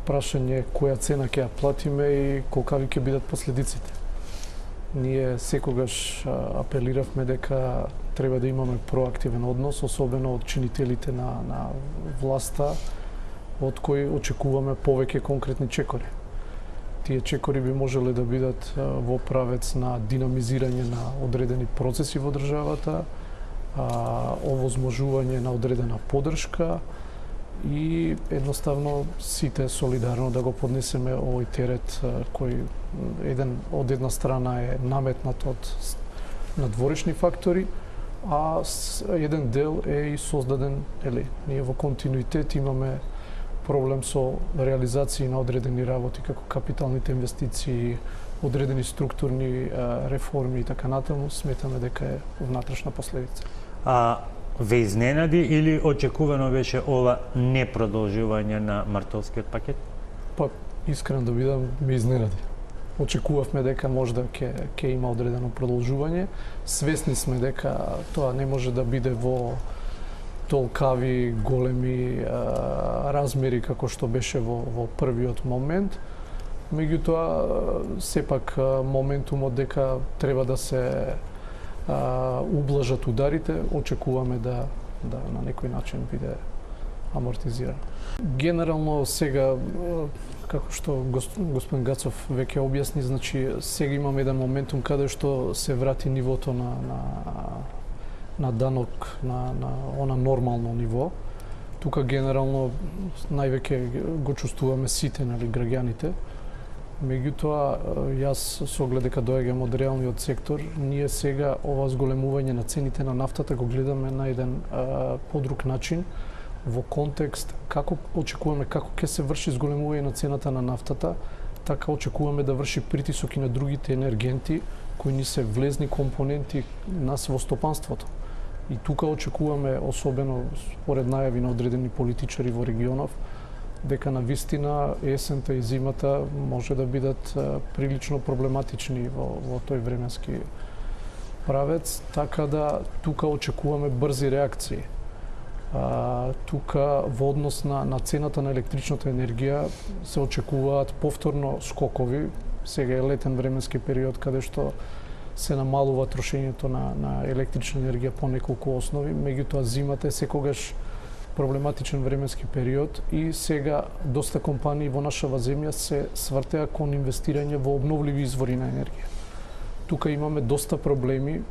прашање која цена ќе ја платиме и колкави ќе бидат последиците. Ние секогаш апелиравме дека треба да имаме проактивен однос, особено од чинителите на власта, од кои очекуваме повеќе конкретни чекори. Тие чекори би можеле да бидат во правец на динамизирање на одредени процеси во државата, овозможување на одредена поддршка и едноставно сите солидарно да го поднесеме овој терет кој од една страна е наметнат од надворешни фактори, а еден дел е и создаден, ние во континуитет имаме проблем со реализација на одредени работи како капиталните инвестиции, одредени структурни реформи и така натаму, сметаме дека е внатрешна последица. Ве изненади или очекувано беше ова непродолжување на мартовскиот пакет? Па, искрено да бидам, ме изненади. Очекувавме дека можда ќе има одредено продолжување. Свесни сме дека тоа не може да биде во толкави големи размери како што беше во првиот момент. Меѓутоа, сепак моментумот дека треба да се ублажат ударите, очекуваме да на некој начин биде амортизирано. Генерално сега, како што господин Гацов веќе објасни, значи сега имаме еден моментум каде што се врати нивото на данок на она нормално ниво. Тука генерално највеќе го чувствуваме сите, граѓаните. Меѓутоа, јас со оглед дека доаѓам од реалниот сектор, ние сега ова зголемување на цените на нафтата го гледаме на еден подруг начин, во контекст како очекуваме како ќе се врши зголемување на цената на нафтата, така очекуваме да врши притисок и на другите енергенти кои ни се влезни компоненти нас во стопанството. И тука очекуваме, особено според најави на одредени политичари во регионов, дека на вистина есента и зимата може да бидат прилично проблематични во тој временски правец, така да тука очекуваме брзи реакции. Тука во однос на цената на електричната енергија се очекуваат повторно скокови. Сега е летен временски период каде што се намалува трошењето на електрична енергија по неколку основи, меѓутоа зимата е секогаш проблематичен временски период и сега доста компании во нашава земја се свртеа кон инвестирање во обновливи извори на енергија. Тука имаме доста проблеми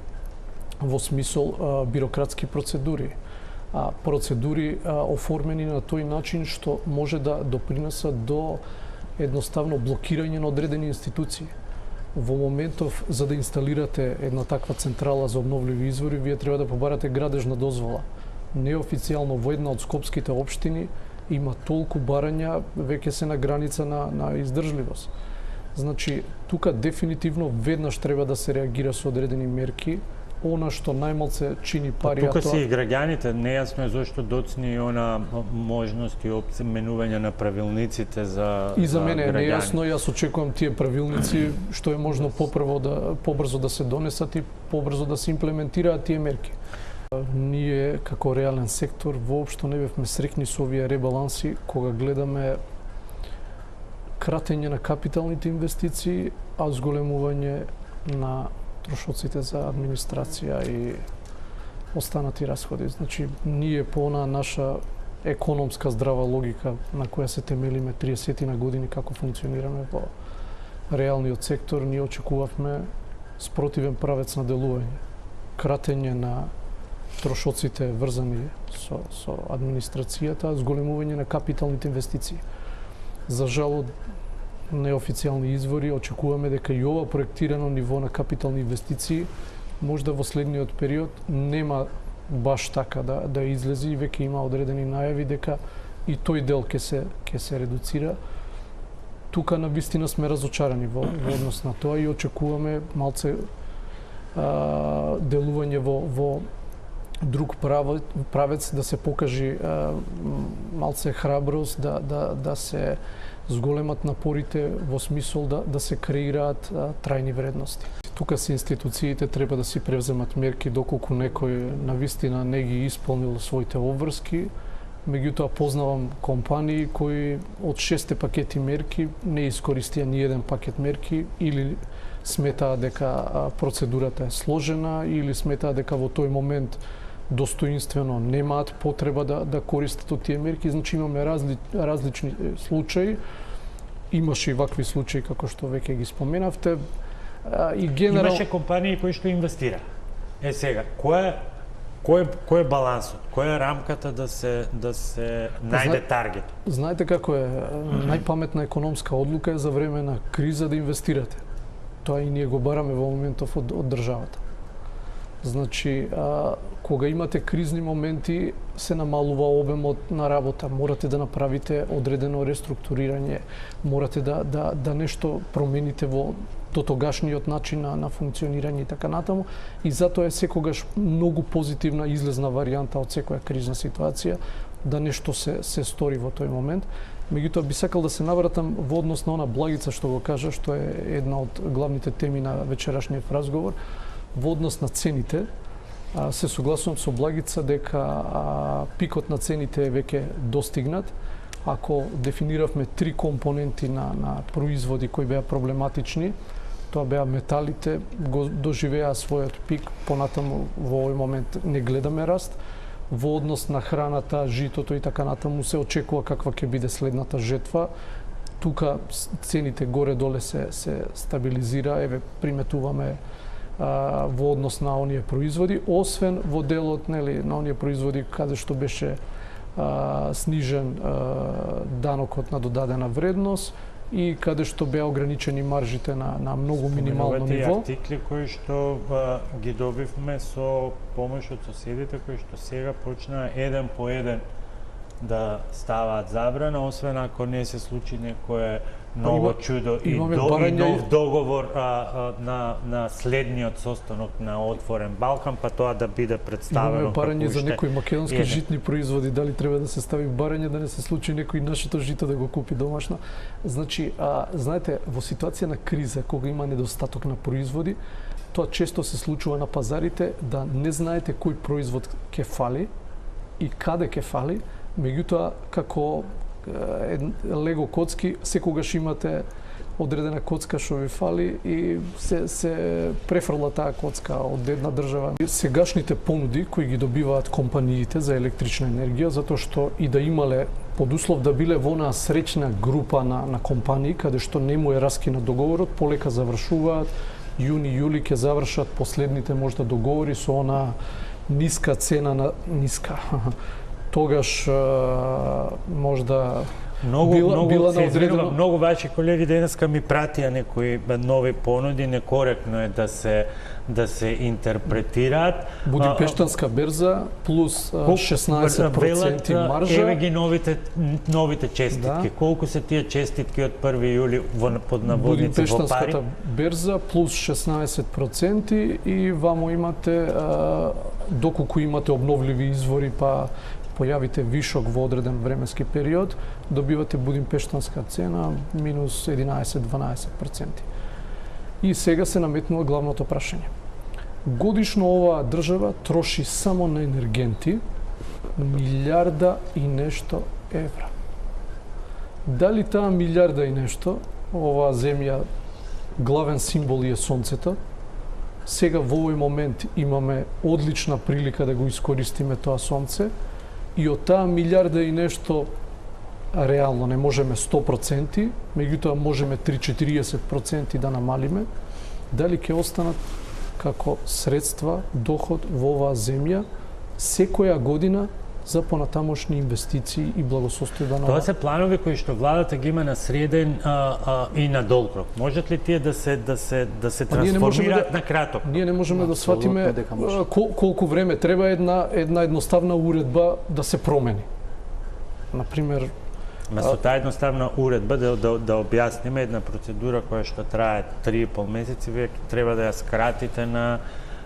во смисол бирократски процедури. Процедури оформени на тој начин што може да допринесат до едноставно блокирање на одредени институции. Во моментов, за да инсталирате една таква централа за обновливи извори, вие треба да побарате градежна дозвола. Неофицијално во една од скопските општини има толку барања, веќе се на граница на издржливост. Значи, тука дефинитивно веднаш треба да се реагира со одредени мерки. Она што најмалце чини пари... Тука се и граѓаните, нејасно е зошто доцни она можност и менување на правилниците за И за мене е нејасно, јас очекувам тие правилници што е можно побрзо да се донесат и побрзо да се имплементираат тие мерки. Ние како реален сектор воопшто не бевме среќни со овие ребаланси кога гледаме кратење на капиталните инвестиции, а зголемување на трошоците за администрација и останати расходи. Значи, ние по она наша економска здрава логика на која се темелиме 30 на години како функционираме во реалниот сектор, ние очекувавме спротивен правец на делување. Кратење на трошоците врзани со администрацијата, зголемување на капиталните инвестиции. За жал, неофицијални извори очекуваме дека и ова проектирано ниво на капитални инвестиции можда во следниот период нема баш така да излези и веќе има одредени најави дека и тој дел ќе се редуцира. Тука на вистина сме разочарани во однос на тоа и очекуваме малце делување во друг правец, да се покажи малце храброст, да се зголемат напорите во смисол да се креираат трајни вредности. Тука се институциите треба да си превземат мерки доколку некој навистина не ги исполнил своите обврски, Меѓутоа познавам компании кои од 6 пакети мерки не искористија ни еден пакет мерки или сметаа дека процедурата е сложена или сметаа дека во тој момент достоинствено немаат потреба да користат од тие мерки. Значи имаме различни случаи. Имаше и вакви случаи како што веќе ги споменавте. И генерал... Имаше компании кои што инвестира. Сега, кој е балансот? Која е рамката да се најде таргет? Знаете како е, најпаметна економска одлука е за време на криза да инвестирате. Тоа и ние го бараме во моментов од државата. Значи, кога имате кризни моменти, се намалува обемот на работа. Морате да направите одредено реструктурирање, морате да нешто промените во дотогашниот начин на функционирање и така натаму. И затоа е секогаш многу позитивна излезна варијанта од секоја кризна ситуација да нешто се стори во тој момент. Меѓутоа би сакал да се навратам во однос на она Благица што го кажа, што е една од главните теми на вечерашниот разговор, во однос на цените. Се согласувам со Благица дека пикот на цените е веќе достигнат. Ако дефиниравме 3 компоненти на производи кои беа проблематични, тоа беа металите, го доживеа својот пик, понатаму во овој момент не гледаме раст. Во однос на храната, житото и така натаму се очекува каква ќе биде следната жетва. Тука цените горе-доле се стабилизира, еве приметуваме во однос на оние производи, освен во делот на оние производи каде што беше снижен данокот на додадена вредност и каде што беа ограничени маржите на многу минимално ниво. Артикли кои што ги добивме со помош од соседите, кои што сега почнаа еден по еден да ставаат забрана, освен ако не се случи некое ново чудо и нов договор на следниот состанок на Отворен Балкан, па тоа да биде представено. Имаме барање за некои македонски житни производи, дали треба да се стави барање да не се случи некој нашето жито да го купи домашно. Значи, знаете, во ситуација на криза, кога има недостаток на производи, тоа често се случува на пазарите да не знаете кој производ ќе фали и каде ќе фали. Меѓутоа, како лего коцки, секогаш имате одредена коцка што ви фали и се префрла таа коцка од една држава. Сегашните понуди кои ги добиваат компаниите за електрична енергија, затоа што и да имале под услов да биле во онаа среќна група на компании каде што не му е раскинат договорот, полека завршуваат, јуни-јули ќе завршат последните можда договори со она ниска цена на ниска. Тогаш можда многу ваши колеги денеска ми пратија некои нови понуди, некоректно е да се интерпретираат. Будипештанска берза плюс 16% маржа. Еве ги новите честитки. Колку се тие честитки од 1 јули под наводници во пари? Будипештанската берза плюс 16% и вамо имате доколку имате обновливи извори па појавите вишок во одреден временски период, добивате будимпештанска цена минус 11-12%. И сега се наметнува главното прашање. Годишно оваа држава троши само на енергенти милиарда и нешто евра. Дали таа милиарда и нешто, оваа земја главен символ е сонцето, сега во овој момент имаме одлична прилика да го искористиме тоа сонце, и од таа милиарда и нешто реално не можеме 100%, меѓутоа можеме 3-40% да намалиме, дали ќе останат како средства, доход во оваа земја секоја година за понатамошни инвестиции и благосостојба на Тоа се планови кои што владата ги има на среден и на долг рок. Можат ли тие да се трансформираат на краток? Ние не можеме да сватиме колку време треба една едноставна уредба да се промени. Например, Со таа едноставна уредба да објасниме една процедура која што трае 3,5 месеци, вие треба да ја скратите на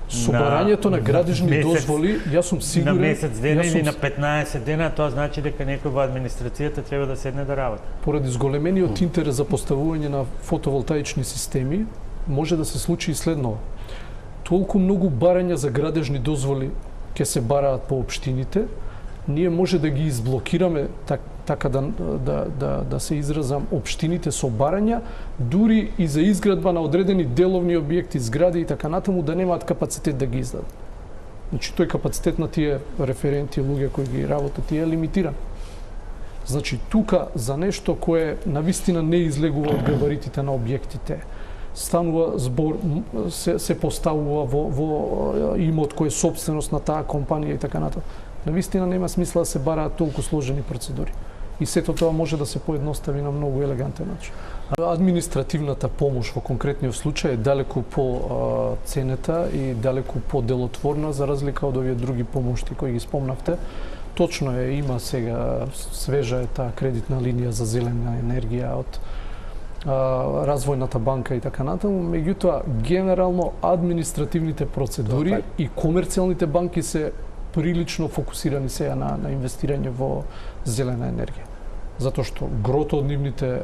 со барањето на градежни дозволи, јас сум сигурен на месец дена или на 15 дена, тоа значи дека некој во администрацијата треба да седне да работи. Поради зголемениот интерес за поставување на фотоволтаични системи, може да се случи и следново. Толку многу барања за градежни дозволи ќе се бараат по општините, ние може да ги изблокираме, така да се изразам, општините со барања, дури и за изградба на одредени деловни објекти, згради и така натаму, да немаат капацитет да ги издадат. Значи, тој капацитет на тие референти, луѓе кои ги работат, е лимитиран. Значи, тука за нешто кое навистина не излегува од габаритите на објектите, станува збор, се поставува во имот кој е собственост на таа компанија и така натаму. Навистина нема смисла да се бараат толку сложени процедури. И сето тоа може да се поедностави на многу елегантен начин. Административната помош во конкретниот случај е далеку по ценета и далеку по делотворна за разлика од овие други помошти кои ги спомнавте. Точно е, има сега свежа е таа кредитна линија за зелена енергија од Развојната банка и така натаму, меѓутоа генерално административните процедури и комерцијалните банки се прилично фокусирани сега на инвестирање во зелена енергија. Затоа што грото од нивните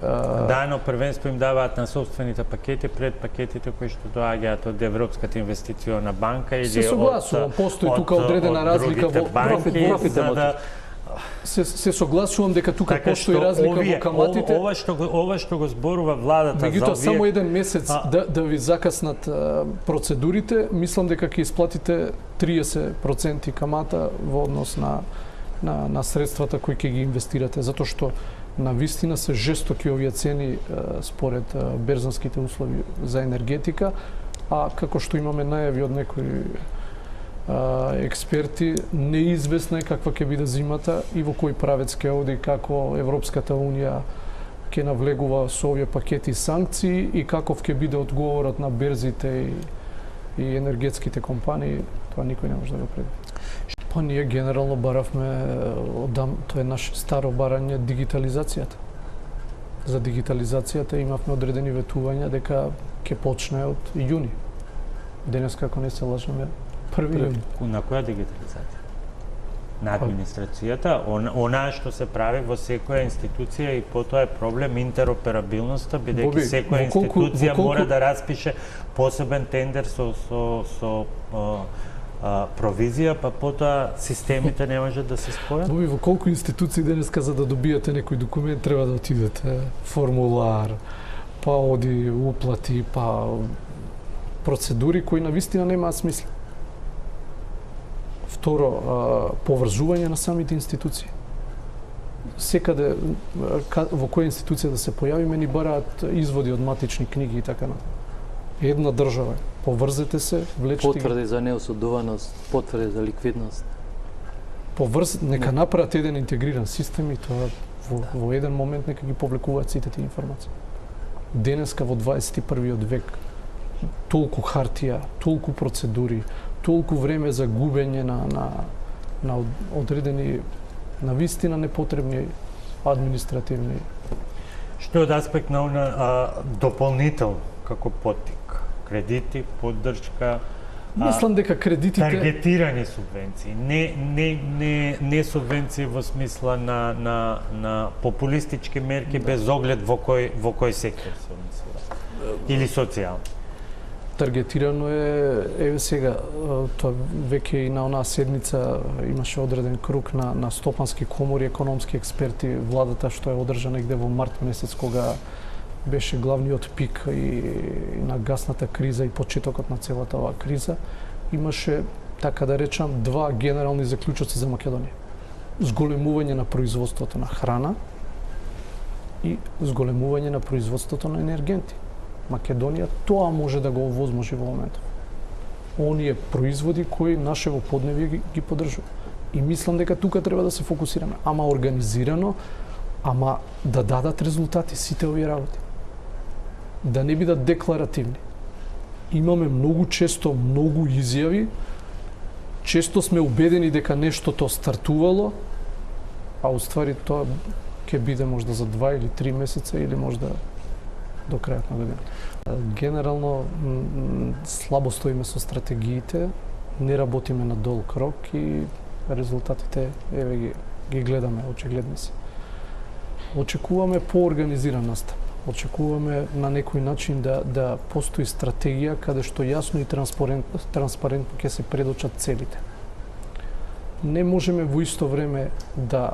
Да, но првенство им даваат на собствените пакети пред пакетите кои што доаѓаат од Европската инвестициона банка или се согласувам, постои тука одредена разлика во профит. Се согласувам дека тука постои разлика во каматите. Ова што го зборува владата меѓутоа само еден месец да ви закаснат процедурите, мислам дека ќе исплатите 30% камата во однос на средствата кои ќе ги инвестирате, затоа што на вистина се жестоки овие цени според берзанските услови за енергетика, а како што имаме најави од некои експерти, неизвестно е каква ќе биде зимата и во кој правец ќе оди, како Европската Унија ќе навлегува со овие пакети санкции и каков ќе биде одговорот на берзите и енергетските компании, тоа никој не може да го предвиди. Па ние генерално баравме, тоа е наше старо барање, дигитализацијата. За дигитализацијата имавме одредени ветувања дека ќе почне од јуни. Денес, како не се лажеме, 1 јуни. На која дигитализација? На администрацијата, онаа што се прави во секоја институција и потоа е проблем интероперабилноста, бидејќи секоја институција мора да распише посебен тендер со провизија, па потоа системите не можат да се спојат. Боби, во колку институции денеска за да добиете некој документ треба да отидете, формулар, па оди уплати, па процедури кои навистина немаат смисла. Второ, поврзување на самите институции. Секаде во која институција да се појавиме ни бараат изводи од матични книги и така натаму. Една држава, поврзете се, влечете ги. Потврди за неосудуваност, потврди за ликвидност. Нека направат еден интегриран систем и тоа во еден момент нека ги повлекуваат сите тие информации. Денеска во 21. век толку хартија, толку процедури, толку време за губење на одредени навистина непотребни административни. Што од аспект на дополнително како поттик, кредити, поддршка, мислам дека кредитите таргетирани субвенции, не субвенции во смисла на популистички мерки без оглед во кој сектор се однесува или социјално. Таргетирано е сега, тоа веќе и на онаа седница имаше одреден круг на стопански комори, економски експерти, владата што е одржана негде во март месец кога беше главниот пик и на гасната криза и почетокот на целата оваа криза, имаше, така да речам, два генерални заклучоци за Македонија. Зголемување на производството на храна и зголемување на производството на енергенти. Македонија тоа може да го овозможи во моментот. Оние производи кои нашево подневје ги поддржува. И мислам дека тука треба да се фокусираме, ама организирано, ама да дадат резултати сите овие работи. Да не бидат декларативни. Имаме многу често многу изјави, често сме убедени дека нештото стартувало, а уствари тоа ќе биде можда за 2 или 3 месеца или можда до крајот на годината. Генерално слабо стоиме со стратегиите, не работиме на долг рок и резултатите еве ги гледаме, очигледни се. Очекуваме поорганизиран настап. Очекуваме на некој начин да постои стратегија каде што јасно и транспарентно ќе се предочат целите. не можеме во исто време да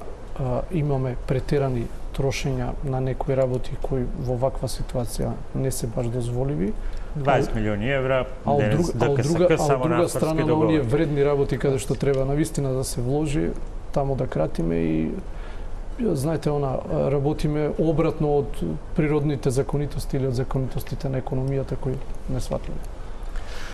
имаме претерани трошења на некои работи кои во ваква ситуација не се баш дозволиви. 20 милиони евра, А од денес ДКСК само на друга страна на оние договори. вредни работи каде што треба навистина да се вложи, таму да кратиме и знаете, работиме обратно од природните законитости или од законитостите на економијата кои не сватиме.